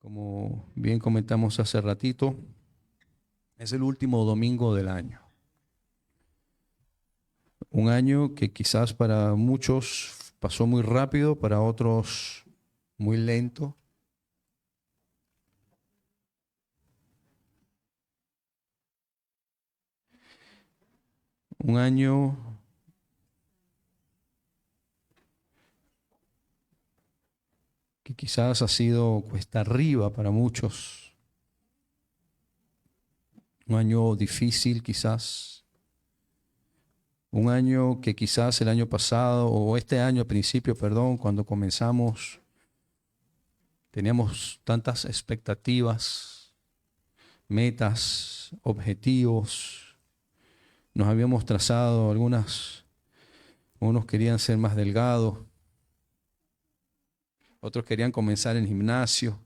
Como bien comentamos hace ratito, es el último domingo del año. Un año que quizás para muchos pasó muy rápido, para otros muy lento. Un año que quizás ha sido cuesta arriba para muchos. Un año difícil quizás. Un año que quizás el año pasado o este año al principio, perdón, cuando comenzamos, teníamos tantas expectativas, metas, objetivos. Nos habíamos trazado unos querían ser más delgados, otros querían comenzar el gimnasio,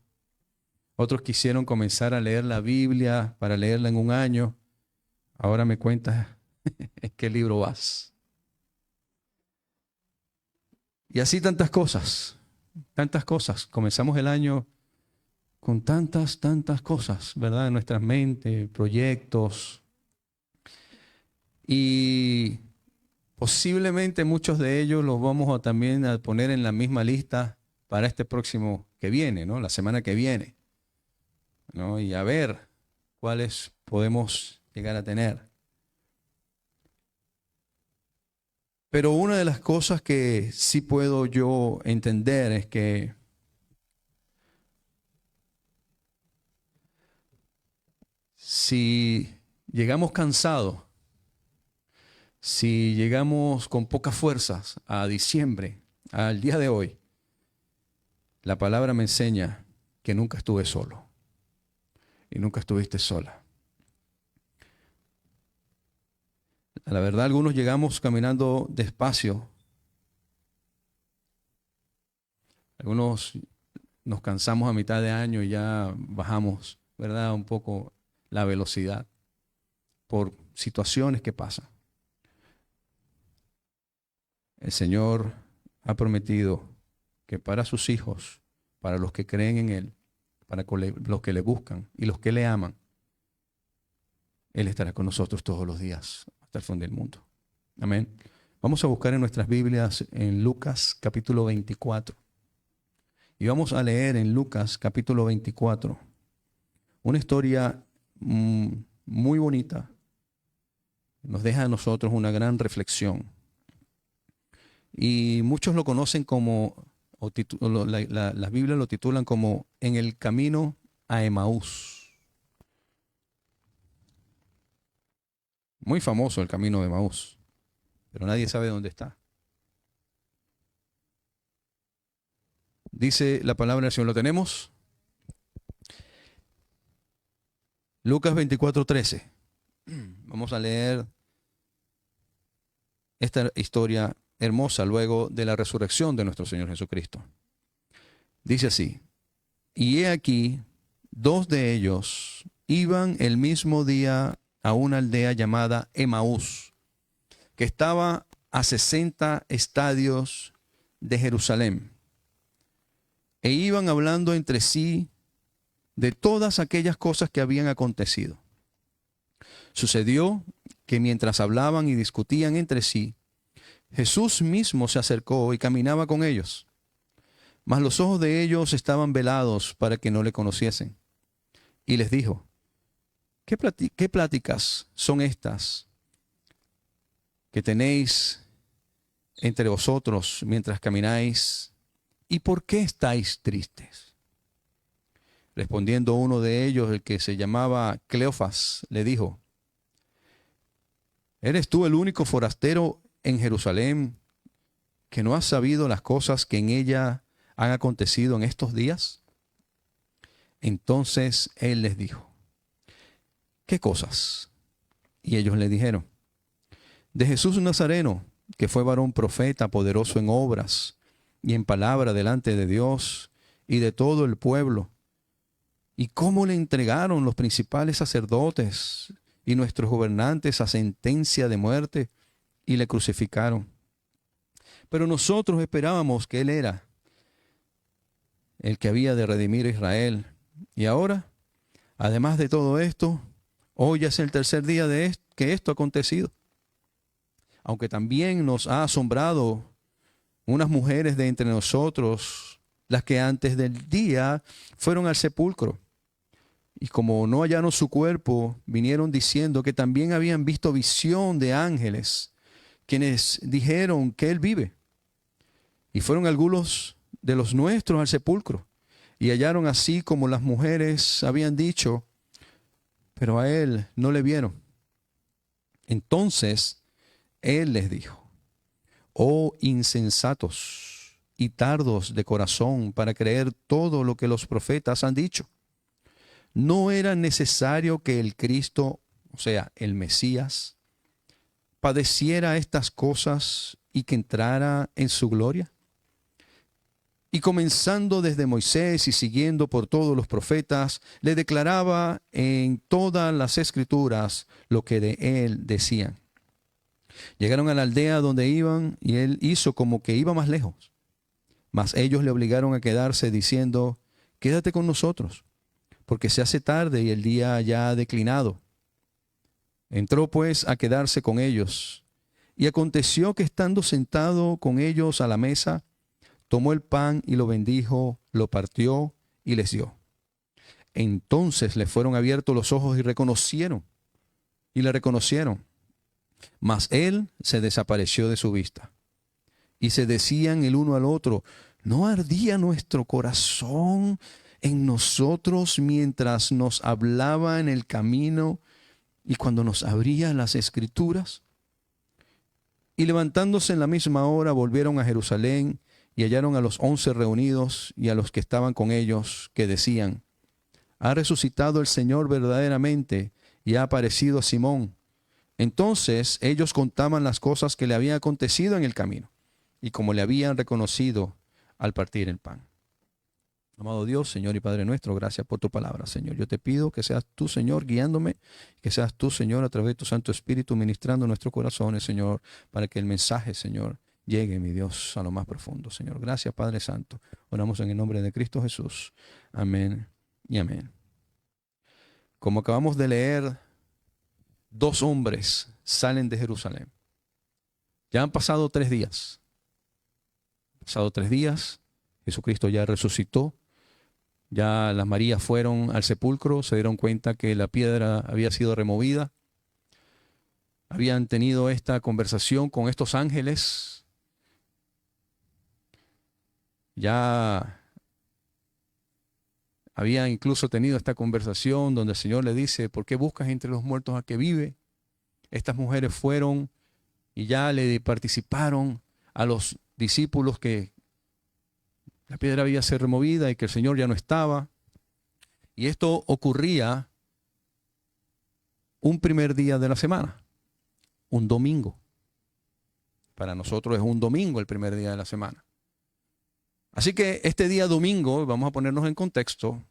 otros quisieron comenzar a leer la Biblia para leerla en un año. Ahora me cuentas en qué libro vas. Y así tantas cosas. Comenzamos el año con tantas cosas, ¿verdad? En nuestras mentes, proyectos. Y posiblemente muchos de ellos los vamos también a poner en la misma lista para este próximo que viene, ¿no? La semana que viene, ¿no? Y a ver cuáles podemos llegar a tener. Pero una de las cosas que sí puedo yo entender es que si llegamos cansados, si llegamos con pocas fuerzas a diciembre, al día de hoy, la palabra me enseña que nunca estuve solo y nunca estuviste sola. A la verdad, algunos llegamos caminando despacio. Algunos nos cansamos a mitad de año y ya bajamos, ¿verdad? Un poco la velocidad por situaciones que pasan. El Señor ha prometido que para sus hijos, para los que creen en Él, para los que le buscan y los que le aman, Él estará con nosotros todos los días hasta el fin del mundo. Amén. Vamos a buscar en nuestras Biblias en Lucas capítulo 24. Y vamos a leer en Lucas capítulo 24 una historia muy bonita. Nos deja a nosotros una gran reflexión. Y muchos lo conocen como, las Biblias lo titulan como En el camino a Emaús. Muy famoso el camino de Emaús, pero nadie sabe dónde está. Dice la palabra del Señor, ¿lo tenemos? Lucas 24:13. Vamos a leer esta historia hermosa luego de la resurrección de nuestro Señor Jesucristo. Dice así: y he aquí, dos de ellos iban el mismo día a una aldea llamada Emaús, que estaba a 60 estadios de Jerusalén, e iban hablando entre sí de todas aquellas cosas que habían acontecido. Sucedió que mientras hablaban y discutían entre sí, Jesús mismo se acercó y caminaba con ellos, mas los ojos de ellos estaban velados para que no le conociesen. Y les dijo: ¿Qué pláticas son estas que tenéis entre vosotros mientras camináis? ¿Y por qué estáis tristes? Respondiendo uno de ellos, el que se llamaba Cleofas, le dijo: ¿eres tú el único forastero en Jerusalén que no has sabido las cosas que en ella han acontecido en estos días? Entonces él les dijo: ¿qué cosas? Y ellos le dijeron: de Jesús Nazareno, que fue varón profeta, poderoso en obras y en palabra delante de Dios y de todo el pueblo, y cómo le entregaron los principales sacerdotes y nuestros gobernantes a sentencia de muerte y le crucificaron. Pero nosotros esperábamos que Él era el que había de redimir a Israel. Y ahora, además de todo esto, hoy ya es el tercer día que esto ha acontecido. Aunque también nos ha asombrado unas mujeres de entre nosotros, las que antes del día fueron al sepulcro. Y como no hallaron su cuerpo, vinieron diciendo que también habían visto visión de ángeles, quienes dijeron que él vive. Y fueron algunos de los nuestros al sepulcro, y hallaron así como las mujeres habían dicho, pero a él no le vieron. Entonces él les dijo: oh insensatos y tardos de corazón para creer todo lo que los profetas han dicho. ¿No era necesario que el Cristo, o sea, el Mesías, padeciera estas cosas y que entrara en su gloria? Y comenzando desde Moisés y siguiendo por todos los profetas, le declaraba en todas las escrituras lo que de él decían. Llegaron a la aldea donde iban y él hizo como que iba más lejos. Mas ellos le obligaron a quedarse diciendo: quédate con nosotros, porque se hace tarde y el día ya ha declinado. Entró pues a quedarse con ellos. Y aconteció que estando sentado con ellos a la mesa, tomó el pan y lo bendijo, lo partió y les dio. Entonces le fueron abiertos los ojos y le reconocieron. Mas él se desapareció de su vista. Y se decían el uno al otro: ¿no ardía nuestro corazón en nosotros mientras nos hablaba en el camino y cuando nos abría las escrituras? Y levantándose en la misma hora volvieron a Jerusalén y hallaron a los 11 reunidos y a los que estaban con ellos, que decían: ha resucitado el Señor verdaderamente y ha aparecido a Simón. Entonces ellos contaban las cosas que le habían acontecido en el camino y como le habían reconocido al partir el pan. Amado Dios, Señor y Padre nuestro, gracias por tu palabra, Señor. Yo te pido que seas tú, Señor, guiándome, que seas tú, Señor, a través de tu Santo Espíritu, ministrando nuestros corazones, Señor, para que el mensaje, Señor, llegue, mi Dios, a lo más profundo, Señor. Gracias, Padre Santo. Oramos en el nombre de Cristo Jesús. Amén y amén. Como acabamos de leer, 2 hombres salen de Jerusalén. Ya han pasado 3 días. Pasado 3 días, Jesucristo ya resucitó. Ya las Marías fueron al sepulcro, se dieron cuenta que la piedra había sido removida. Habían tenido esta conversación con estos ángeles. Ya había incluso tenido esta conversación donde el Señor le dice: ¿por qué buscas entre los muertos a que vive? Estas mujeres fueron y ya le participaron a los discípulos que la piedra había sido removida y que el Señor ya no estaba. Y esto ocurría un primer día de la semana, un domingo. Para nosotros es un domingo el primer día de la semana. Así que este día domingo, vamos a ponernos en contexto,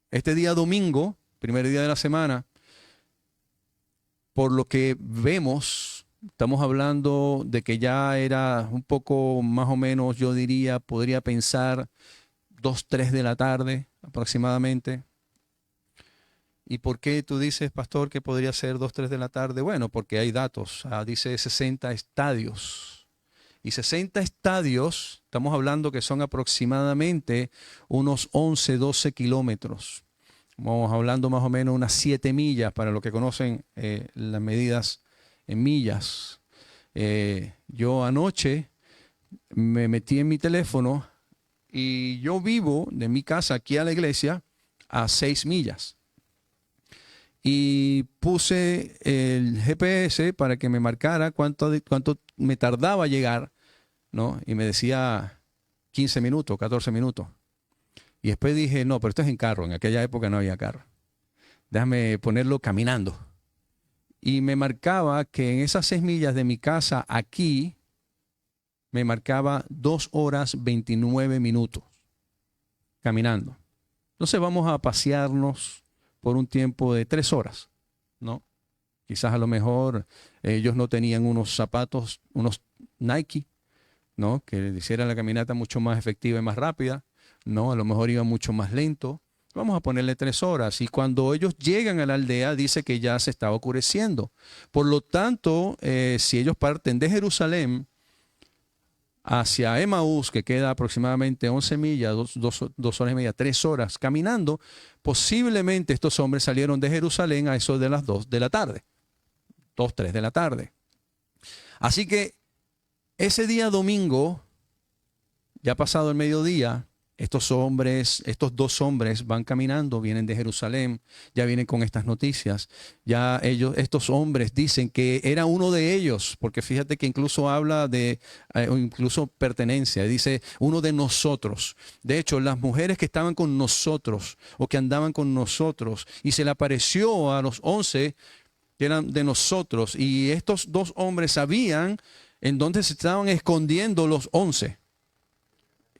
este día domingo, primer día de la semana, por lo que vemos, estamos hablando de que ya era un poco más o menos, yo diría, podría pensar 2, 3 de la tarde aproximadamente. ¿Y por qué tú dices, pastor, que podría ser 2, 3 de la tarde? Bueno, porque hay datos. Dice 60 estadios. Y 60 estadios, estamos hablando que son aproximadamente unos 11, 12 kilómetros. Vamos hablando más o menos unas 7 millas para los que conocen las medidas en millas. Yo anoche me metí en mi teléfono y yo vivo de mi casa aquí a la iglesia a 6 millas. Y puse el GPS para que me marcara cuánto me tardaba llegar, ¿no? Y me decía 15 minutos, 14 minutos. Y después dije, no, pero esto es en carro. En aquella época no había carro. Déjame ponerlo caminando. Y me marcaba que en esas 6 millas de mi casa aquí, me marcaba 2 horas 29 minutos caminando. Entonces vamos a pasearnos por un tiempo de 3 horas, ¿no? Quizás a lo mejor ellos no tenían unos zapatos, unos Nike, ¿no? Que les hicieran la caminata mucho más efectiva y más rápida, ¿no? A lo mejor iban mucho más lento. Vamos a ponerle 3 horas. Y cuando ellos llegan a la aldea, dice que ya se estaba oscureciendo. Por lo tanto, si ellos parten de Jerusalén hacia Emaús, que queda aproximadamente 11 millas, 2 horas y media, 3 horas caminando, posiblemente estos hombres salieron de Jerusalén a eso de las 2 de la tarde, 2, 3 de la tarde. Así que ese día domingo, ya pasado el mediodía, estos 2 hombres van caminando, vienen de Jerusalén, ya vienen con estas noticias. Ya estos hombres dicen que era uno de ellos, porque fíjate que incluso habla de, incluso pertenencia, dice uno de nosotros. De hecho, las mujeres que estaban con nosotros o que andaban con nosotros, y se le apareció a los 11 que eran de nosotros, y estos 2 hombres sabían en dónde se estaban escondiendo los 11.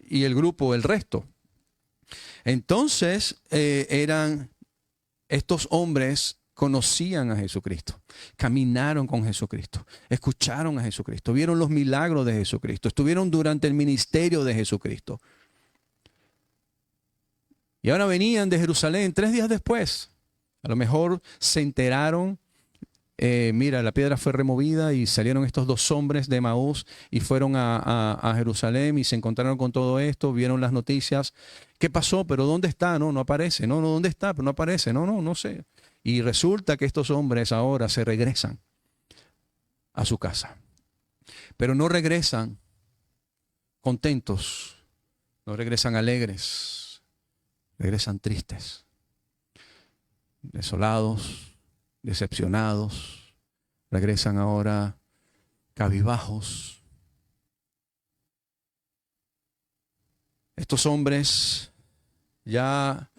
Y el grupo, el resto. Entonces, estos hombres conocían a Jesucristo, caminaron con Jesucristo, escucharon a Jesucristo, vieron los milagros de Jesucristo, estuvieron durante el ministerio de Jesucristo. Y ahora venían de Jerusalén 3 días después. A lo mejor se enteraron. Mira, la piedra fue removida y salieron estos 2 hombres de Emaús y fueron a Jerusalén y se encontraron con todo esto, vieron las noticias. ¿Qué pasó? ¿Pero dónde está? No aparece. No, ¿dónde está? Pero no aparece. No sé. Y resulta que estos hombres ahora se regresan a su casa. Pero no regresan contentos, no regresan alegres, regresan tristes, desolados, decepcionados, regresan ahora cabizbajos. Estos hombres, ya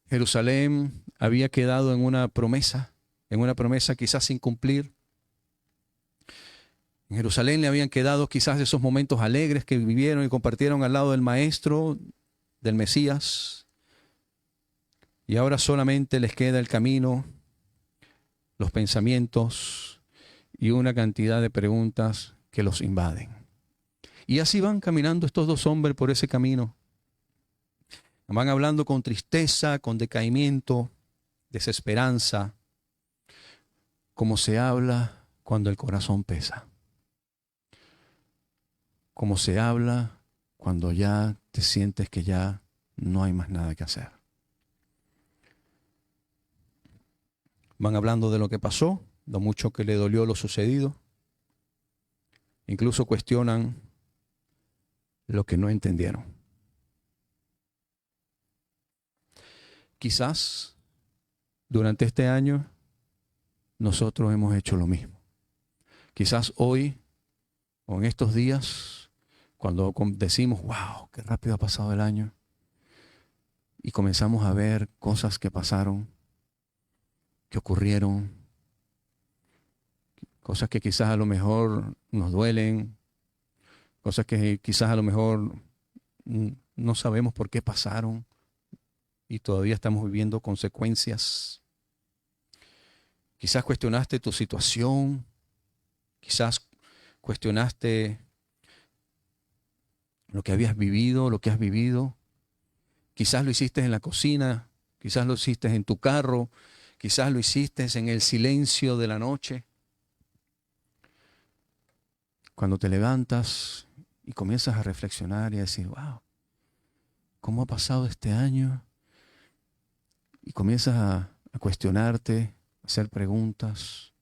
Jerusalén había quedado en una promesa quizás sin cumplir. En Jerusalén le habían quedado quizás esos momentos alegres que vivieron y compartieron al lado del Maestro, del Mesías. Y ahora solamente les queda el camino, los pensamientos y una cantidad de preguntas que los invaden. Y así van caminando estos 2 hombres por ese camino. Van hablando con tristeza, con decaimiento, desesperanza, como se habla cuando el corazón pesa. Como se habla cuando ya te sientes que ya no hay más nada que hacer. Van hablando de lo que pasó, lo mucho que le dolió lo sucedido. Incluso cuestionan lo que no entendieron. Quizás durante este año nosotros hemos hecho lo mismo. Quizás hoy o en estos días, cuando decimos, wow, qué rápido ha pasado el año, y comenzamos a ver cosas que pasaron, que ocurrieron, cosas que quizás a lo mejor nos duelen, cosas que quizás a lo mejor no sabemos por qué pasaron y todavía estamos viviendo consecuencias. Quizás cuestionaste tu situación, quizás cuestionaste lo que habías vivido, lo que has vivido. Quizás lo hiciste en la cocina, quizás lo hiciste en tu carro, quizás lo hiciste en el silencio de la noche. Cuando te levantas y comienzas a reflexionar y a decir, wow, ¿cómo ha pasado este año? Y comienzas a cuestionarte, a hacer preguntas,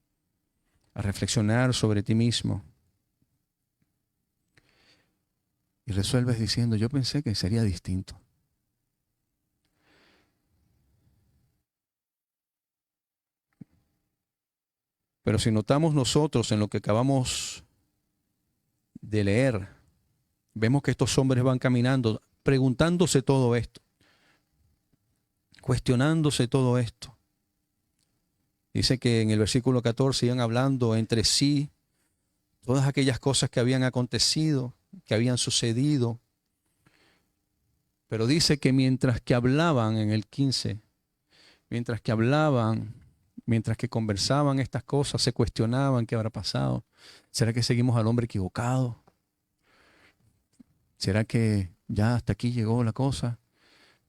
a reflexionar sobre ti mismo. Y resuelves diciendo, yo pensé que sería distinto. Pero si notamos nosotros en lo que acabamos de leer, vemos que estos hombres van caminando, preguntándose todo esto, cuestionándose todo esto. Dice que en el versículo 14 iban hablando entre sí todas aquellas cosas que habían acontecido, que habían sucedido. Pero dice que mientras que hablaban en el 15, mientras que hablaban, mientras que conversaban estas cosas, se cuestionaban qué habrá pasado. ¿Será que seguimos al hombre equivocado? ¿Será que ya hasta aquí llegó la cosa?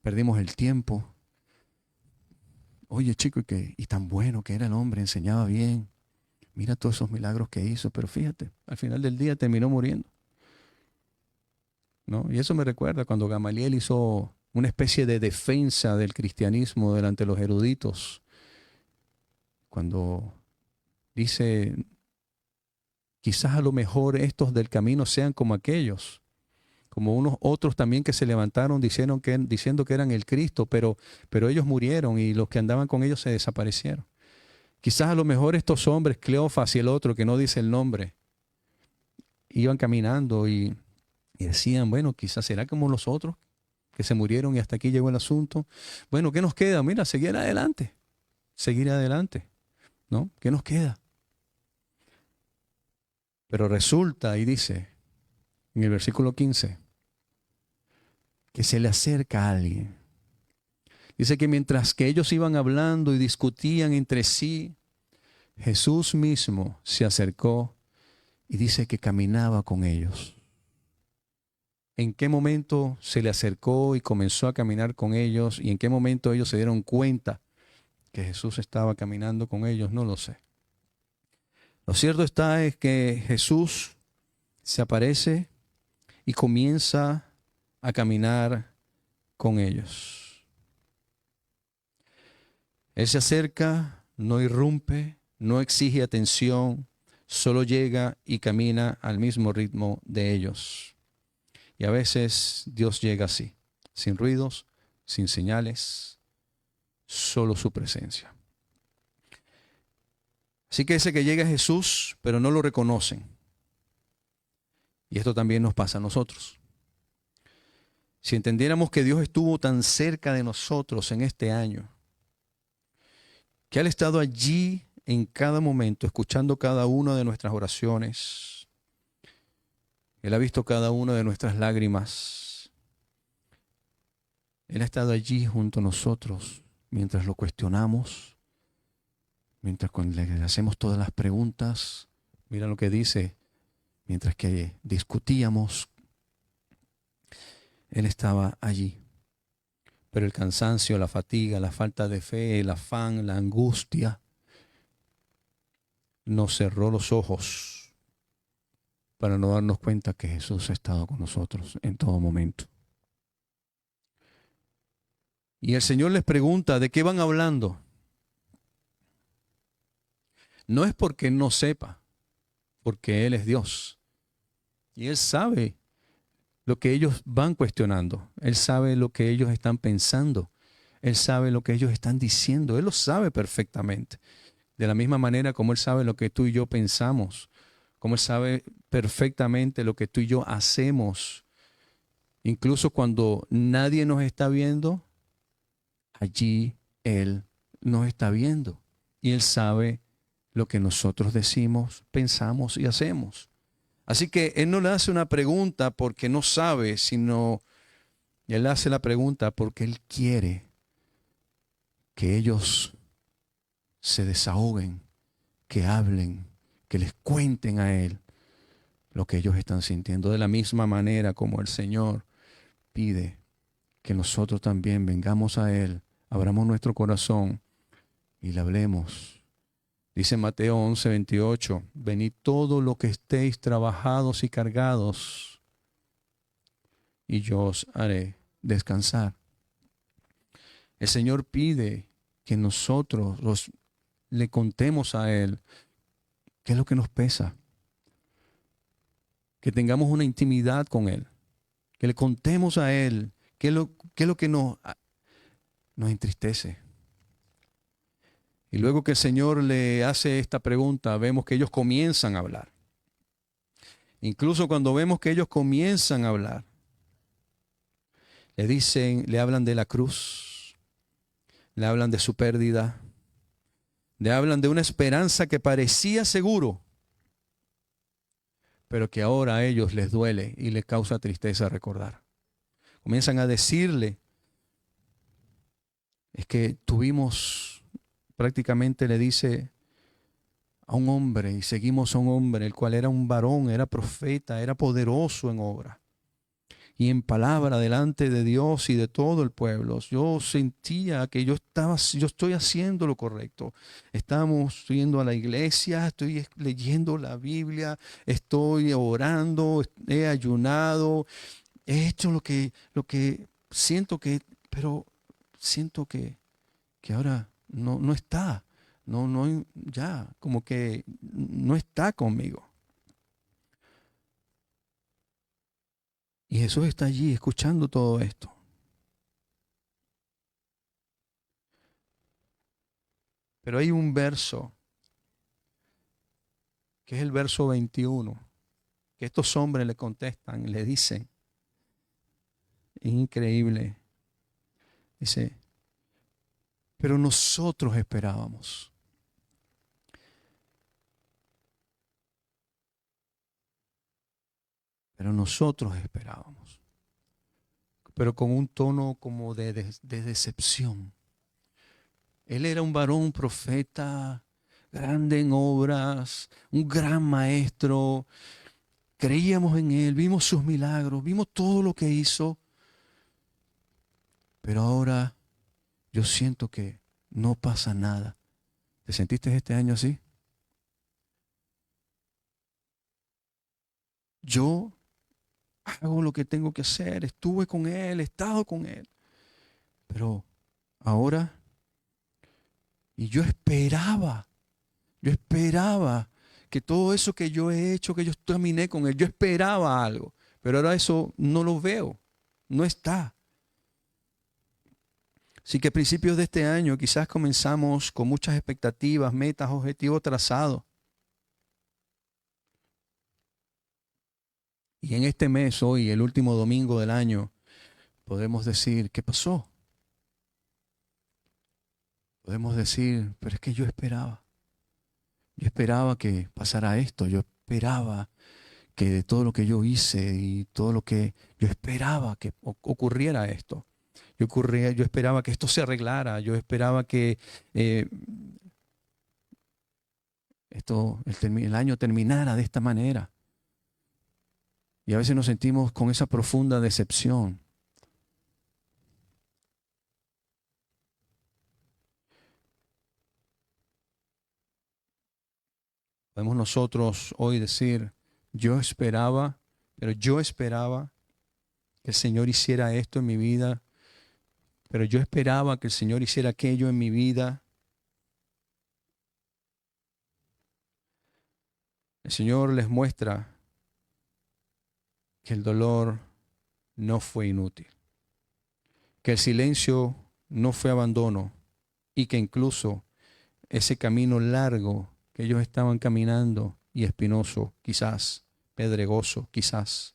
Perdimos el tiempo. Oye, chico, y tan bueno que era el hombre, enseñaba bien. Mira todos esos milagros que hizo, pero fíjate, al final del día terminó muriendo, ¿no? Y eso me recuerda cuando Gamaliel hizo una especie de defensa del cristianismo delante de los eruditos, cuando dice, quizás a lo mejor estos del camino sean como aquellos, como unos otros también que se levantaron diciendo que eran el Cristo, pero ellos murieron y los que andaban con ellos se desaparecieron. Quizás a lo mejor estos hombres, Cleofas y el otro que no dice el nombre, iban caminando y decían, bueno, quizás será como los otros que se murieron y hasta aquí llegó el asunto. Bueno, ¿qué nos queda? Mira, seguir adelante, ¿no? ¿Qué nos queda? Pero resulta, y dice en el versículo 15, que se le acerca a alguien. Dice que mientras que ellos iban hablando y discutían entre sí, Jesús mismo se acercó y dice que caminaba con ellos. ¿En qué momento se le acercó y comenzó a caminar con ellos? ¿Y en qué momento ellos se dieron cuenta que Jesús estaba caminando con ellos? No lo sé. Lo cierto está es que Jesús se aparece y comienza a caminar con ellos. Él se acerca, no irrumpe, no exige atención, solo llega y camina al mismo ritmo de ellos. Y a veces Dios llega así, sin ruidos, sin señales, solo su presencia. Así que ese que llega es Jesús, pero no lo reconocen. Y esto también nos pasa a nosotros. Si entendiéramos que Dios estuvo tan cerca de nosotros en este año, que Él ha estado allí en cada momento, escuchando cada una de nuestras oraciones, Él ha visto cada una de nuestras lágrimas, Él ha estado allí junto a nosotros mientras lo cuestionamos, mientras le hacemos todas las preguntas. Mira lo que dice, mientras que discutíamos, Él estaba allí. Pero el cansancio, la fatiga, la falta de fe, el afán, la angustia, nos cerró los ojos para no darnos cuenta que Jesús ha estado con nosotros en todo momento. Y el Señor les pregunta, ¿de qué van hablando? No es porque no sepa, porque Él es Dios. Y Él sabe lo que ellos van cuestionando. Él sabe lo que ellos están pensando. Él sabe lo que ellos están diciendo. Él lo sabe perfectamente. De la misma manera como Él sabe lo que tú y yo pensamos, como Él sabe perfectamente lo que tú y yo hacemos. Incluso cuando nadie nos está viendo, allí Él nos está viendo. Y Él sabe lo que nosotros decimos, pensamos y hacemos. Así que Él no le hace una pregunta porque no sabe, sino Él hace la pregunta porque Él quiere que ellos se desahoguen, que hablen, que les cuenten a Él lo que ellos están sintiendo. De la misma manera como el Señor pide que nosotros también vengamos a Él, abramos nuestro corazón y le hablemos. Dice Mateo 11:28, venid todos los que estéis trabajados y cargados, y yo os haré descansar. El Señor pide que nosotros le contemos a Él qué es lo que nos pesa, que tengamos una intimidad con Él, que le contemos a Él qué es lo que nos entristece. Y luego que el Señor le hace esta pregunta, vemos que ellos comienzan a hablar. Incluso cuando vemos que ellos comienzan a hablar, le hablan de la cruz, le hablan de su pérdida, le hablan de una esperanza que parecía seguro, pero que ahora a ellos les duele y les causa tristeza recordar. Comienzan a decirle, es que prácticamente le dice a un hombre, y seguimos a un hombre, el cual era un varón, era profeta, era poderoso en obra. y en palabra delante de Dios y de todo el pueblo. Yo sentía que yo estoy haciendo lo correcto. Estamos yendo a la iglesia, estoy leyendo la Biblia, estoy orando, he ayunado, he hecho lo que siento pero siento que ahora no está, ya, como que no está conmigo. Y Jesús está allí escuchando todo esto. Pero hay un verso, que es el verso 21, que estos hombres le contestan y le dicen, es increíble, dice, pero nosotros esperábamos. Pero nosotros esperábamos. Pero con un tono como de decepción. Él era un varón, un profeta, grande en obras, un gran maestro. Creíamos en él, vimos sus milagros, vimos todo lo que hizo. Pero ahora yo siento que no pasa nada. ¿Te sentiste este año así? Yo hago lo que tengo que hacer, estuve con él, he estado con él. Pero ahora, y yo esperaba que todo eso que yo he hecho, que yo caminé con él, yo esperaba algo. Pero ahora eso no lo veo, no está. Así que a principios de este año quizás comenzamos con muchas expectativas, metas, objetivos trazados. Y en este mes, hoy, el último domingo del año, podemos decir, ¿qué pasó? Podemos decir, pero es que yo esperaba. Yo esperaba que pasara esto. Yo esperaba que de todo lo que yo hice y todo lo que yo esperaba que ocurriera esto. Yo esperaba que esto se arreglara. Yo esperaba que eh, el año terminara de esta manera. Y a veces nos sentimos con esa profunda decepción. Podemos nosotros hoy decir, pero yo esperaba que el Señor hiciera esto en mi vida, pero yo esperaba que el Señor hiciera aquello en mi vida. El Señor les muestra que el dolor no fue inútil, que el silencio no fue abandono y que incluso ese camino largo que ellos estaban caminando y espinoso, quizás pedregoso, quizás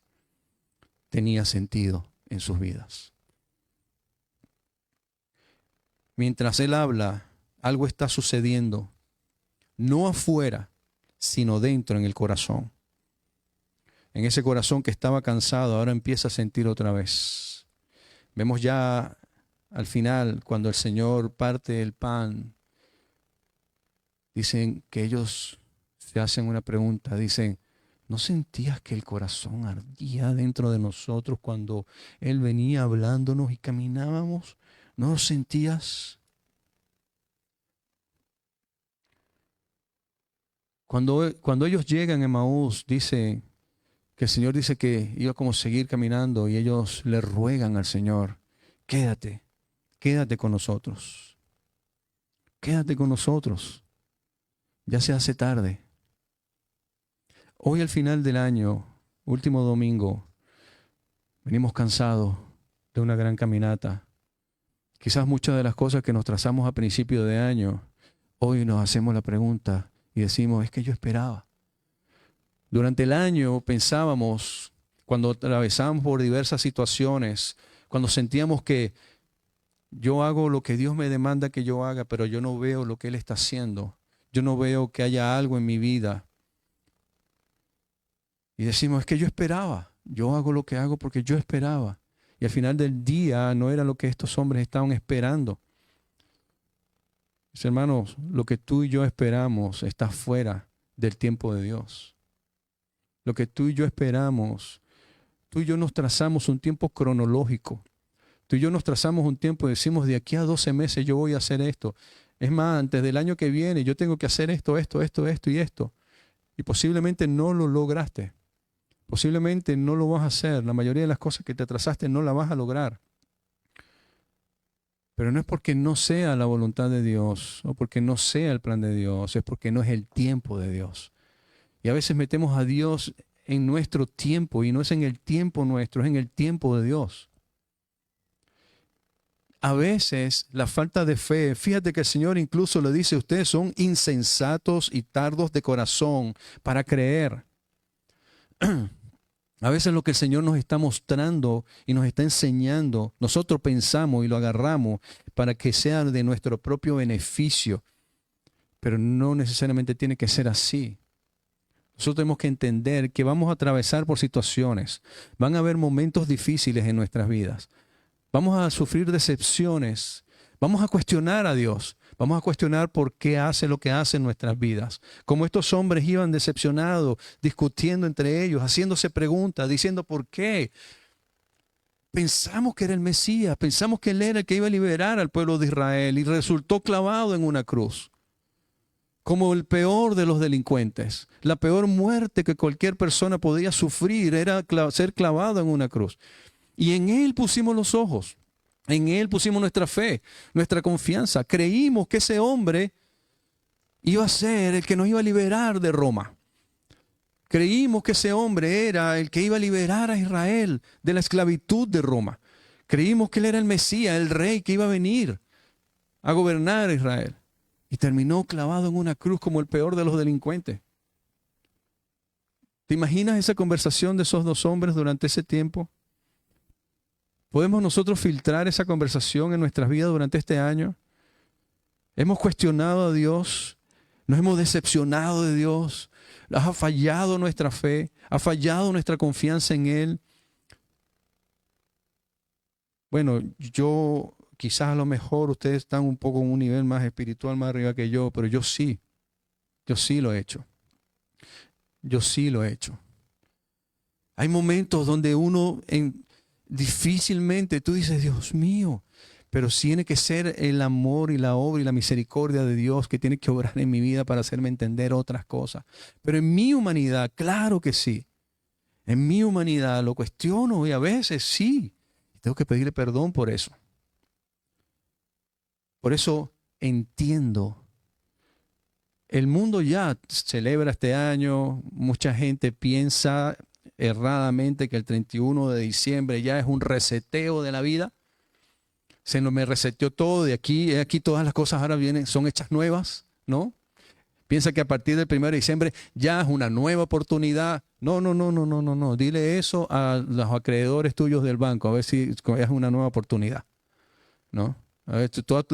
tenía sentido en sus vidas. Mientras Él habla, algo está sucediendo, no afuera, sino dentro en el corazón. En ese corazón que estaba cansado, ahora empieza a sentir otra vez. Vemos ya al final, cuando el Señor parte el pan, dicen que ellos se hacen una pregunta, dicen, ¿no sentías que el corazón ardía dentro de nosotros cuando Él venía hablándonos y caminábamos? ¿No lo sentías? Cuando ellos llegan a Emaús, dice que el Señor dice que iba como seguir caminando y ellos le ruegan al Señor, quédate, quédate con nosotros, quédate con nosotros, ya se hace tarde. Hoy al final del año, último domingo, venimos cansados de una gran caminata. Quizás muchas de las cosas que nos trazamos a principio de año, hoy nos hacemos la pregunta y decimos, es que yo esperaba. Durante el año pensábamos, cuando atravesábamos por diversas situaciones, cuando sentíamos que yo hago lo que Dios me demanda que yo haga, pero yo no veo lo que Él está haciendo. Yo no veo que haya algo en mi vida. Y decimos, es que yo esperaba. Yo hago lo que hago porque yo esperaba. Y al final del día no era lo que estos hombres estaban esperando. Mis hermanos, lo que tú y yo esperamos está fuera del tiempo de Dios. Lo que tú y yo esperamos Tú y yo nos trazamos un tiempo cronológico. Tú y yo nos trazamos un tiempo y decimos, de aquí a 12 meses yo voy a hacer esto. Es más, antes del año que viene yo tengo que hacer esto, esto, esto, esto y esto. Y posiblemente no lo lograste. Posiblemente no lo vas a hacer. La mayoría de las cosas que te trazaste no las vas a lograr. Pero no es porque no sea la voluntad de Dios o porque no sea el plan de Dios, es porque no es el tiempo de Dios. Y a veces metemos a Dios en nuestro tiempo y no es en el tiempo nuestro, es en el tiempo de Dios. A veces la falta de fe, fíjate que el Señor incluso le dice, ustedes son insensatos y tardos de corazón para creer. A veces lo que el Señor nos está mostrando y nos está enseñando, nosotros pensamos y lo agarramos para que sea de nuestro propio beneficio, pero no necesariamente tiene que ser así. Nosotros tenemos que entender que vamos a atravesar por situaciones, van a haber momentos difíciles en nuestras vidas, vamos a sufrir decepciones, vamos a cuestionar a Dios, vamos a cuestionar por qué hace lo que hace en nuestras vidas. Como estos hombres iban decepcionados, discutiendo entre ellos, haciéndose preguntas, diciendo ¿por qué? Pensamos que era el Mesías, pensamos que Él era el que iba a liberar al pueblo de Israel y resultó clavado en una cruz. Como el peor de los delincuentes. La peor muerte que cualquier persona podía sufrir era ser clavado en una cruz. Y en Él pusimos los ojos. En Él pusimos nuestra fe, nuestra confianza. Creímos que ese hombre iba a ser el que nos iba a liberar de Roma. Creímos que ese hombre era el que iba a liberar a Israel de la esclavitud de Roma. Creímos que Él era el Mesías, el rey que iba a venir a gobernar a Israel. Y terminó clavado en una cruz como el peor de los delincuentes. ¿Te imaginas esa conversación de esos dos hombres durante ese tiempo? ¿Podemos nosotros filtrar esa conversación en nuestras vidas durante este año? ¿Hemos cuestionado a Dios? ¿Nos hemos decepcionado de Dios? ¿Ha fallado nuestra fe? ¿Ha fallado nuestra confianza en Él? Bueno, yo quizás a lo mejor ustedes están un poco en un nivel más espiritual, más arriba que yo, pero yo sí lo he hecho. Yo sí lo he hecho. Hay momentos donde uno difícilmente, tú dices, Dios mío, pero tiene que ser el amor y la obra y la misericordia de Dios que tiene que obrar en mi vida para hacerme entender otras cosas. Pero en mi humanidad, claro que sí. En mi humanidad lo cuestiono y a veces sí. Tengo que pedirle perdón por eso. Por eso entiendo. El mundo ya celebra este año, mucha gente piensa erradamente que el 31 de diciembre ya es un reseteo de la vida. Me reseteó todo, de aquí todas las cosas ahora son hechas nuevas, ¿no? Piensa que a partir del 1 de diciembre ya es una nueva oportunidad. No. Dile eso a los acreedores tuyos del banco, a ver si es una nueva oportunidad, ¿no? A ver, todas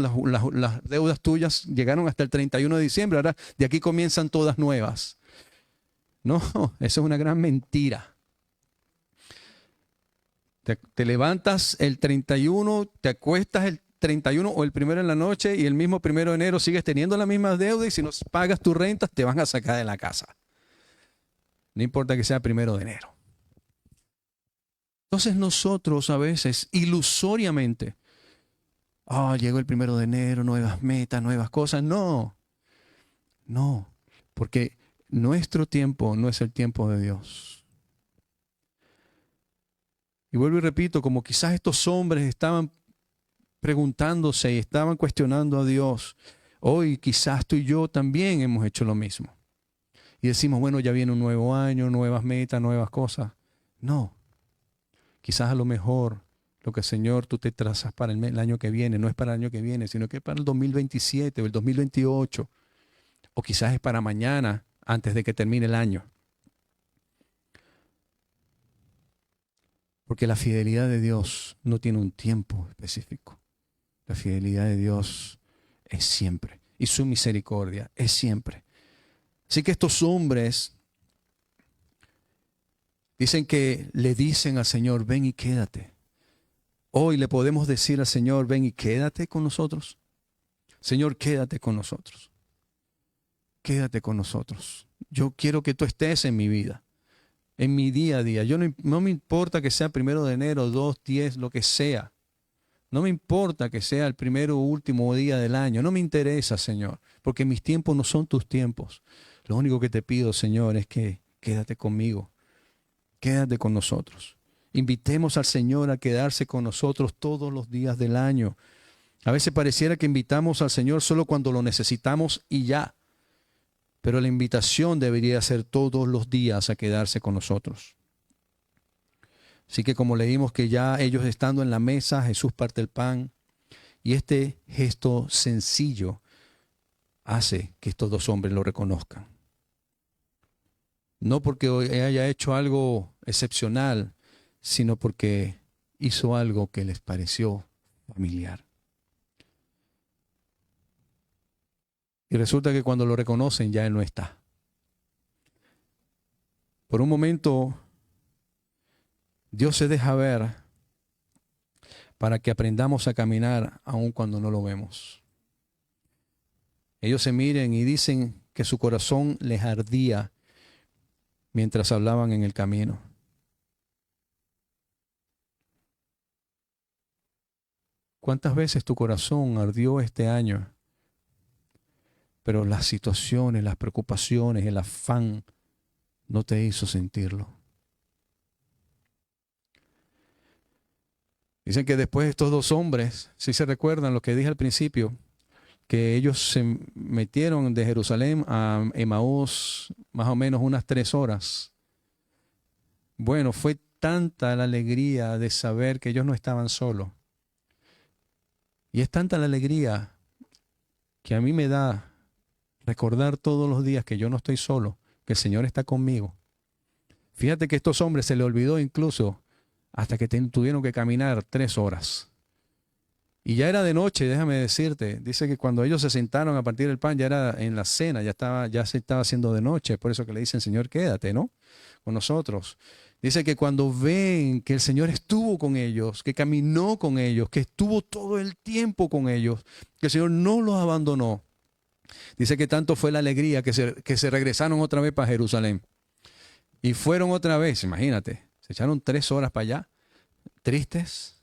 las deudas tuyas llegaron hasta el 31 de diciembre, ahora de aquí comienzan todas nuevas. No, eso es una gran mentira. Te levantas el 31, te acuestas el 31 o el 1 en la noche y el mismo 1 de enero sigues teniendo la misma deuda y si no pagas tus rentas te van a sacar de la casa. No importa que sea 1 de enero. Entonces nosotros a veces ilusoriamente, llegó el 1 de enero, nuevas metas, nuevas cosas. No, porque nuestro tiempo no es el tiempo de Dios. Y vuelvo y repito, como quizás estos hombres estaban preguntándose y estaban cuestionando a Dios, hoy quizás tú y yo también hemos hecho lo mismo. Y decimos, bueno, ya viene un nuevo año, nuevas metas, nuevas cosas. No, quizás a lo mejor lo que, Señor, tú te trazas para el año que viene, no es para el año que viene, sino que es para el 2027 o el 2028. O quizás es para mañana, antes de que termine el año. Porque la fidelidad de Dios no tiene un tiempo específico. La fidelidad de Dios es siempre. Y su misericordia es siempre. Así que estos hombres dicen que le dicen al Señor, ven y quédate. Hoy le podemos decir al Señor, ven y quédate con nosotros. Señor, quédate con nosotros. Quédate con nosotros. Yo quiero que tú estés en mi vida. en mi día a día. No me importa que sea 1 de enero, 2, 10, lo que sea. No me importa que sea el primero o último día del año. No me interesa, Señor, porque mis tiempos no son tus tiempos. Lo único que te pido, Señor, es que quédate conmigo. Quédate con nosotros. Invitemos al Señor a quedarse con nosotros todos los días del año. A veces pareciera que invitamos al Señor solo cuando lo necesitamos y ya. Pero la invitación debería ser todos los días a quedarse con nosotros. Así que como leímos que ya ellos estando en la mesa, Jesús parte el pan y este gesto sencillo hace que estos dos hombres lo reconozcan. No porque haya hecho algo excepcional, sino porque hizo algo que les pareció familiar. Y resulta que cuando lo reconocen ya Él no está. Por un momento, Dios se deja ver para que aprendamos a caminar aun cuando no lo vemos. Ellos se miren y dicen que su corazón les ardía mientras hablaban en el camino. ¿Cuántas veces tu corazón ardió este año? Pero las situaciones, las preocupaciones, el afán no te hizo sentirlo. Dicen que después estos dos hombres, si se recuerdan lo que dije al principio, que ellos se metieron de Jerusalén a Emaús más o menos unas 3 horas. Bueno, fue tanta la alegría de saber que ellos no estaban solos. Y es tanta la alegría que a mí me da recordar todos los días que yo no estoy solo, que el Señor está conmigo. Fíjate que a estos hombres se les olvidó incluso hasta que tuvieron que caminar 3 horas. Y ya era de noche, déjame decirte. Dice que cuando ellos se sentaron a partir del pan, ya era en la cena, ya se estaba haciendo de noche. Por eso que le dicen, Señor, quédate, ¿no? Con nosotros. Dice que cuando ven que el Señor estuvo con ellos, que caminó con ellos, que estuvo todo el tiempo con ellos, que el Señor no los abandonó. Dice que tanto fue la alegría que se regresaron otra vez para Jerusalén. Y fueron otra vez, imagínate, se echaron 3 horas para allá, tristes,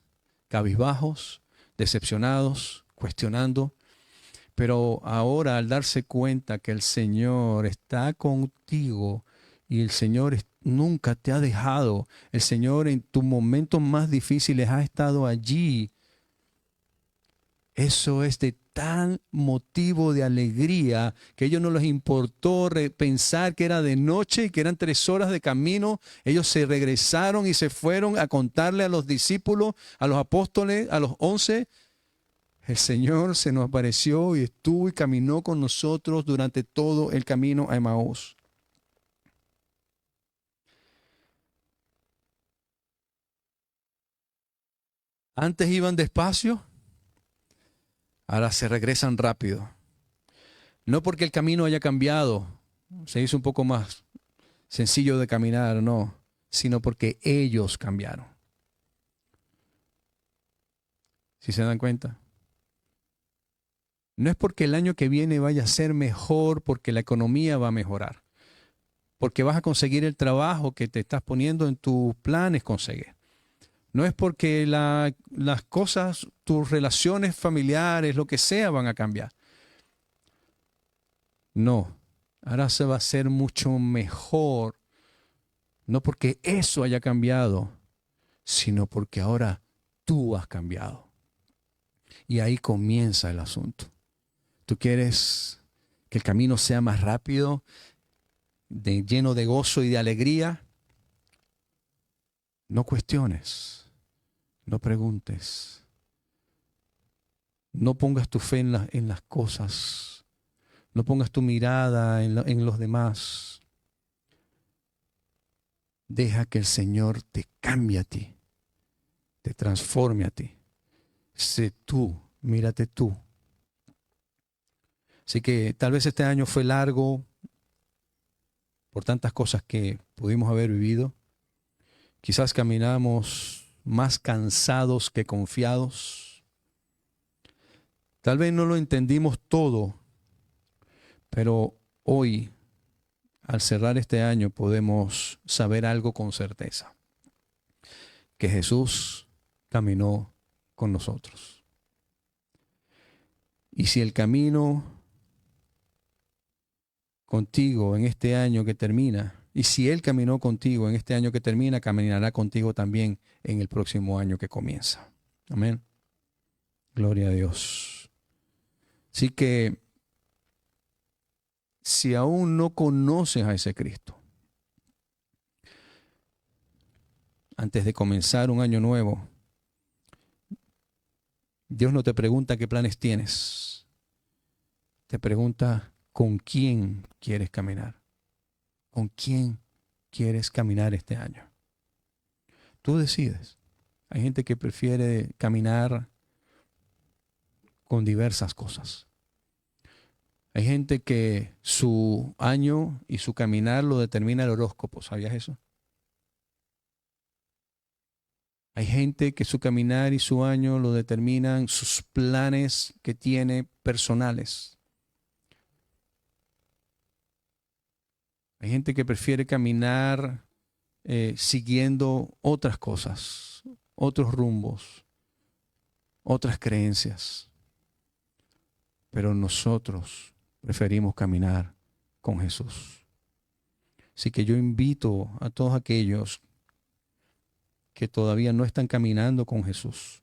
cabizbajos, decepcionados, cuestionando. Pero ahora al darse cuenta que el Señor está contigo y el Señor nunca te ha dejado, el Señor en tus momentos más difíciles ha estado allí, eso es de tal motivo de alegría que a ellos no les importó pensar que era de noche y que eran 3 horas de camino. Ellos se regresaron y se fueron a contarle a los discípulos, a los apóstoles, a los 11. El Señor se nos apareció y estuvo y caminó con nosotros durante todo el camino a Emaús. Antes iban despacio, ahora se regresan rápido. No porque el camino haya cambiado, se hizo un poco más sencillo de caminar, no, sino porque ellos cambiaron. ¿Sí se dan cuenta? No es porque el año que viene vaya a ser mejor, porque la economía va a mejorar, porque vas a conseguir el trabajo que te estás poniendo en tus planes conseguir. No es porque las cosas, tus relaciones familiares, lo que sea, van a cambiar. No, ahora se va a hacer mucho mejor, no porque eso haya cambiado, sino porque ahora tú has cambiado. Y ahí comienza el asunto. Tú quieres que el camino sea más rápido, lleno de gozo y de alegría. No cuestiones, no preguntes, no pongas tu fe en las cosas, no pongas tu mirada en los demás. Deja que el Señor te cambie a ti, te transforme a ti. Sé tú, mírate tú. Así que tal vez este año fue largo por tantas cosas que pudimos haber vivido. Quizás caminamos más cansados que confiados. Tal vez no lo entendimos todo, pero hoy al cerrar este año podemos saber algo con certeza, que Jesús caminó con nosotros. Y si el camino contigo en este año que termina, y si Él caminó contigo en este año que termina, caminará contigo también en el próximo año que comienza. Amén. Gloria a Dios. Así que, si aún no conoces a ese Cristo, antes de comenzar un año nuevo, Dios no te pregunta qué planes tienes. Te pregunta con quién quieres caminar. ¿Con quién quieres caminar este año? Tú decides. Hay gente que prefiere caminar con diversas cosas. Hay gente que su año y su caminar lo determina el horóscopo. ¿Sabías eso? Hay gente que su caminar y su año lo determinan sus planes que tiene personales. Hay gente que prefiere caminar siguiendo otras cosas, otros rumbos, otras creencias. Pero nosotros preferimos caminar con Jesús. Así que yo invito a todos aquellos que todavía no están caminando con Jesús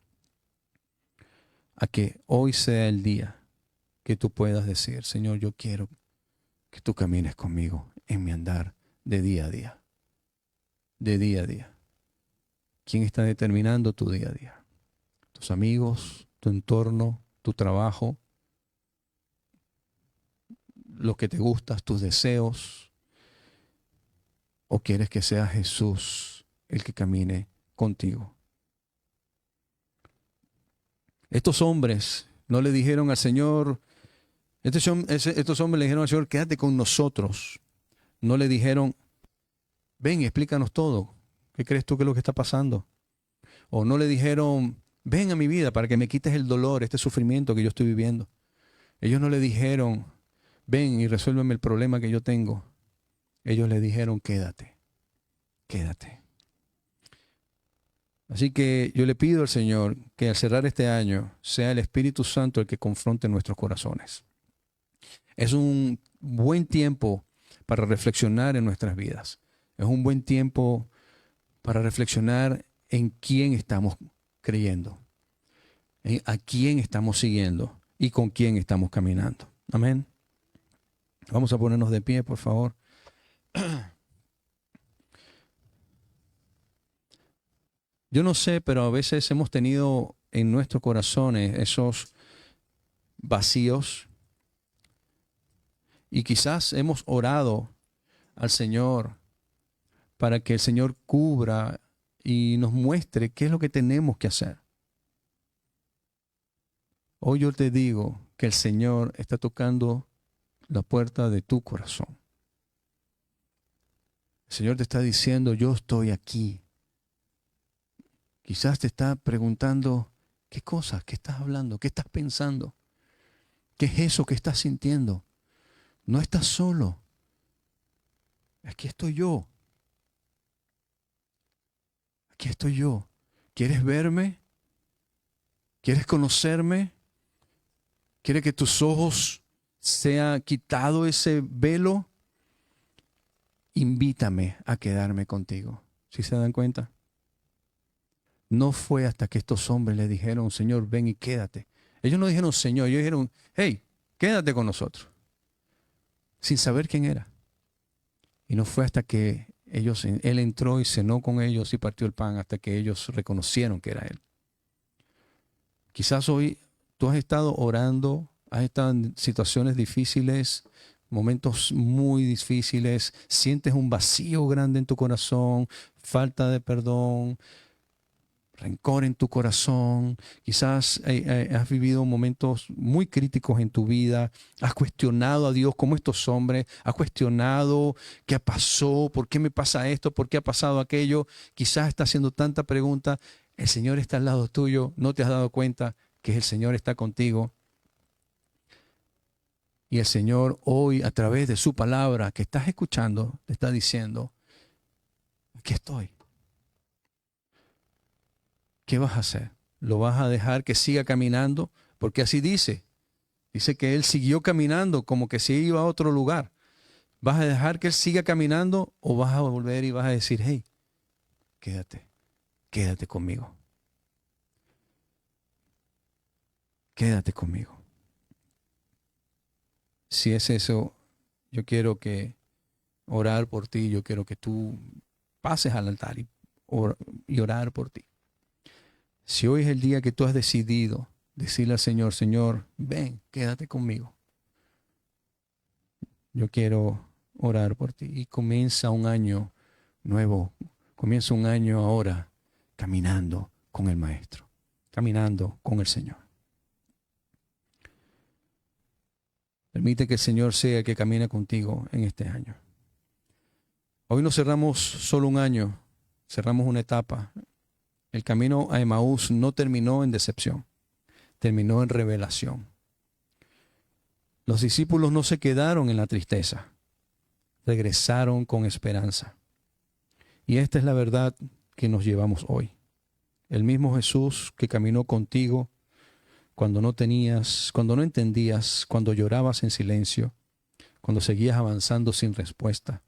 a que hoy sea el día que tú puedas decir: Señor, yo quiero que tú camines conmigo en mi andar de día a día. De día a día. ¿Quién está determinando tu día a día? ¿Tus amigos, tu entorno, tu trabajo, lo que te gusta, tus deseos? ¿O quieres que sea Jesús el que camine contigo? Estos hombres no le dijeron al Señor, estos hombres le dijeron al Señor: quédate con nosotros. No le dijeron: ven, explícanos todo. ¿Qué crees tú que es lo que está pasando? O no le dijeron: ven a mi vida para que me quites el dolor, este sufrimiento que yo estoy viviendo. Ellos no le dijeron: ven y resuélveme el problema que yo tengo. Ellos le dijeron: quédate, quédate. Así que yo le pido al Señor que al cerrar este año sea el Espíritu Santo el que confronte nuestros corazones. Es un buen tiempo para reflexionar en nuestras vidas. Es un buen tiempo para reflexionar en quién estamos creyendo, a quién estamos siguiendo y con quién estamos caminando. Amén. Vamos a ponernos de pie, por favor. Yo no sé, pero a veces hemos tenido en nuestros corazones esos vacíos y quizás hemos orado al Señor para que el Señor cubra y nos muestre qué es lo que tenemos que hacer. Hoy yo te digo que el Señor está tocando la puerta de tu corazón. El Señor te está diciendo: yo estoy aquí. Quizás te está preguntando: ¿qué cosas? ¿Qué estás hablando? ¿Qué estás pensando? ¿Qué es eso que estás sintiendo? No estás solo. Aquí estoy yo. Aquí estoy yo. ¿Quieres verme? ¿Quieres conocerme? ¿Quieres que tus ojos sea quitado ese velo? Invítame a quedarme contigo. ¿Sí se dan cuenta? No fue hasta que estos hombres le dijeron: Señor, ven y quédate. Ellos no dijeron Señor, ellos dijeron: hey, quédate con nosotros. Sin saber quién era. Y no fue hasta que él entró y cenó con ellos y partió el pan, hasta que ellos reconocieron que era él. Quizás hoy tú has estado orando, has estado en situaciones difíciles, momentos muy difíciles, sientes un vacío grande en tu corazón, falta de perdón, rencor en tu corazón, quizás has vivido momentos muy críticos en tu vida, has cuestionado a Dios como estos hombres, has cuestionado qué pasó, por qué me pasa esto, por qué ha pasado aquello, quizás estás haciendo tanta pregunta. El Señor está al lado tuyo, no te has dado cuenta que el Señor está contigo. Y el Señor hoy, a través de su palabra que estás escuchando, te está diciendo, aquí estoy. ¿Qué vas a hacer? ¿Lo vas a dejar que siga caminando? Porque así dice. Dice que él siguió caminando como que se iba a otro lugar. ¿Vas a dejar que él siga caminando o vas a volver y vas a decir, hey, quédate conmigo? Quédate conmigo. Si es eso, yo quiero orar por ti, yo quiero que tú pases al altar y orar por ti. Si hoy es el día que tú has decidido decirle al Señor, Señor, ven, quédate conmigo. Yo quiero orar por ti. Y comienza un año nuevo, comienza un año ahora caminando con el Maestro, caminando con el Señor. Permite que el Señor sea el que camine contigo en este año. Hoy no cerramos solo un año, cerramos una etapa. El camino a Emaús no terminó en decepción, terminó en revelación. Los discípulos no se quedaron en la tristeza, regresaron con esperanza. Y esta es la verdad que nos llevamos hoy. El mismo Jesús que caminó contigo cuando no tenías, cuando no entendías, cuando llorabas en silencio, cuando seguías avanzando sin respuesta,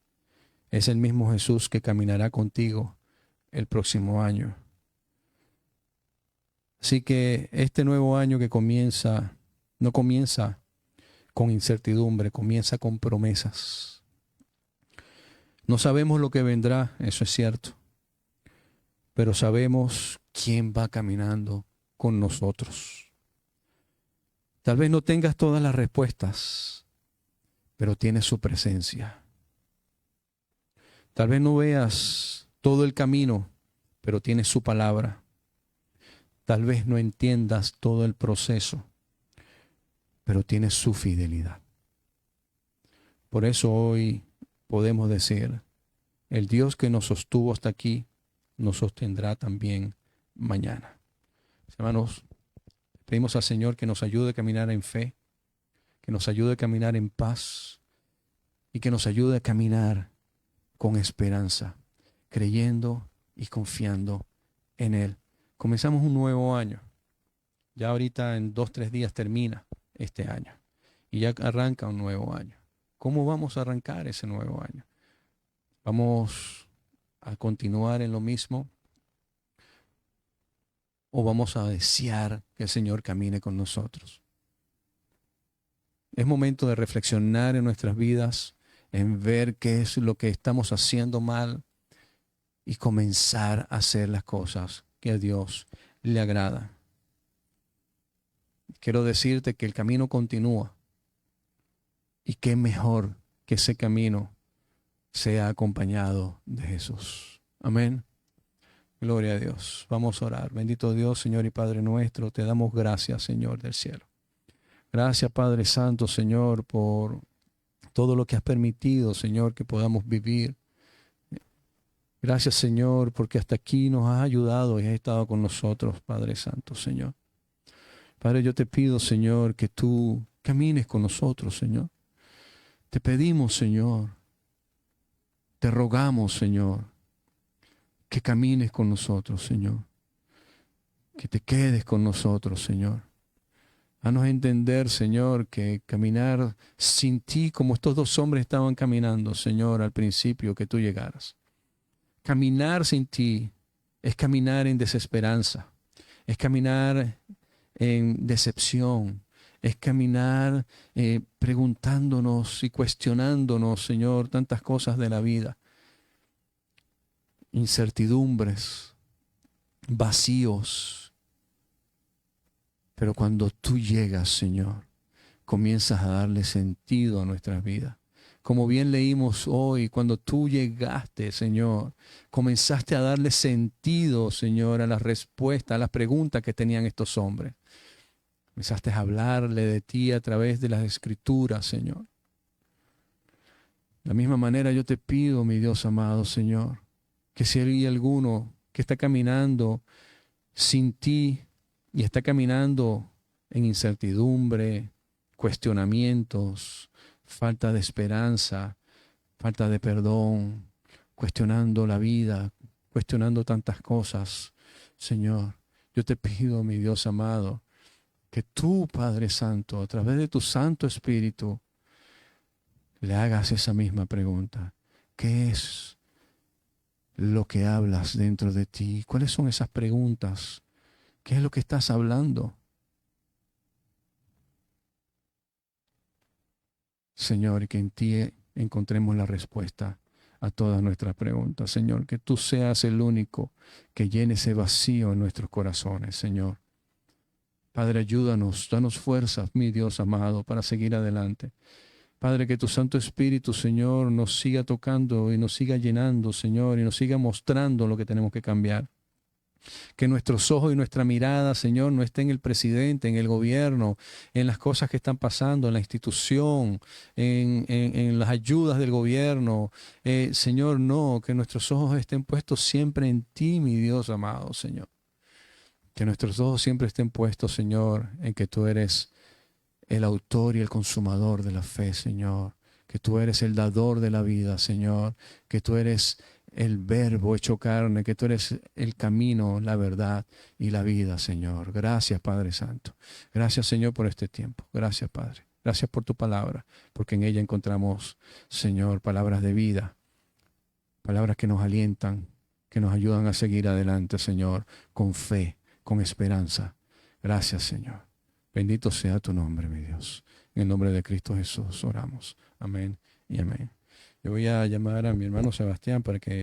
es el mismo Jesús que caminará contigo el próximo año. Así que este nuevo año que comienza, no comienza con incertidumbre, comienza con promesas. No sabemos lo que vendrá, eso es cierto, pero sabemos quién va caminando con nosotros. Tal vez no tengas todas las respuestas, pero tienes su presencia. Tal vez no veas todo el camino, pero tienes su palabra. Tal vez no entiendas todo el proceso, pero tienes su fidelidad. Por eso hoy podemos decir, el Dios que nos sostuvo hasta aquí, nos sostendrá también mañana. Hermanos, pedimos al Señor que nos ayude a caminar en fe, que nos ayude a caminar en paz y que nos ayude a caminar con esperanza, creyendo y confiando en Él. Comenzamos un nuevo año. Ya ahorita en 2-3 días termina este año y ya arranca un nuevo año. ¿Cómo vamos a arrancar ese nuevo año? ¿Vamos a continuar en lo mismo? ¿O vamos a desear que el Señor camine con nosotros? Es momento de reflexionar en nuestras vidas, en ver qué es lo que estamos haciendo mal y comenzar a hacer las cosas que a Dios le agrada. Quiero decirte que el camino continúa y qué mejor que ese camino sea acompañado de Jesús. Amén. Gloria a Dios. Vamos a orar. Bendito Dios, Señor y Padre nuestro, te damos gracias, Señor del cielo. Gracias, Padre Santo, Señor, por todo lo que has permitido, Señor, que podamos vivir. Gracias, Señor, porque hasta aquí nos has ayudado y has estado con nosotros, Padre Santo, Señor. Padre, yo te pido, Señor, que tú camines con nosotros, Señor. Te pedimos, Señor, te rogamos, Señor, que camines con nosotros, Señor. Que te quedes con nosotros, Señor. Haznos entender, Señor, que caminar sin ti, como estos dos hombres estaban caminando, Señor, al principio que tú llegaras. Caminar sin ti es caminar en desesperanza, es caminar en decepción, es caminar preguntándonos y cuestionándonos, Señor, tantas cosas de la vida. Incertidumbres, vacíos. Pero cuando tú llegas, Señor, comienzas a darle sentido a nuestras vidas. Como bien leímos hoy, cuando tú llegaste, Señor, comenzaste a darle sentido, Señor, a las respuestas, a las preguntas que tenían estos hombres. Comenzaste a hablarle de ti a través de las Escrituras, Señor. De la misma manera yo te pido, mi Dios amado, Señor, que si hay alguno que está caminando sin ti y está caminando en incertidumbre, cuestionamientos, falta de esperanza, falta de perdón, cuestionando la vida, cuestionando tantas cosas. Señor, yo te pido, mi Dios amado, que tú, Padre Santo, a través de tu Santo Espíritu, le hagas esa misma pregunta. ¿Qué es lo que hablas dentro de ti? ¿Cuáles son esas preguntas? ¿Qué es lo que estás hablando? Señor, y que en ti encontremos la respuesta a todas nuestras preguntas. Señor, que tú seas el único que llene ese vacío en nuestros corazones, Señor. Padre, ayúdanos, danos fuerzas, mi Dios amado, para seguir adelante. Padre, que tu Santo Espíritu, Señor, nos siga tocando y nos siga llenando, Señor, y nos siga mostrando lo que tenemos que cambiar. Que nuestros ojos y nuestra mirada, Señor, no esté en el presidente, en el gobierno, en las cosas que están pasando, en la institución, en las ayudas del gobierno. Señor, no, que nuestros ojos estén puestos siempre en ti, mi Dios amado, Señor. Que nuestros ojos siempre estén puestos, Señor, en que tú eres el autor y el consumador de la fe, Señor. Que tú eres el dador de la vida, Señor. Que tú eres el verbo hecho carne, que tú eres el camino, la verdad y la vida, Señor. Gracias, Padre Santo. Gracias, Señor, por este tiempo. Gracias, Padre. Gracias por tu palabra, porque en ella encontramos, Señor, palabras de vida, palabras que nos alientan, que nos ayudan a seguir adelante, Señor, con fe, con esperanza. Gracias, Señor. Bendito sea tu nombre, mi Dios. En el nombre de Cristo Jesús oramos. Amén y amén. Yo voy a llamar a mi hermano Sebastián para que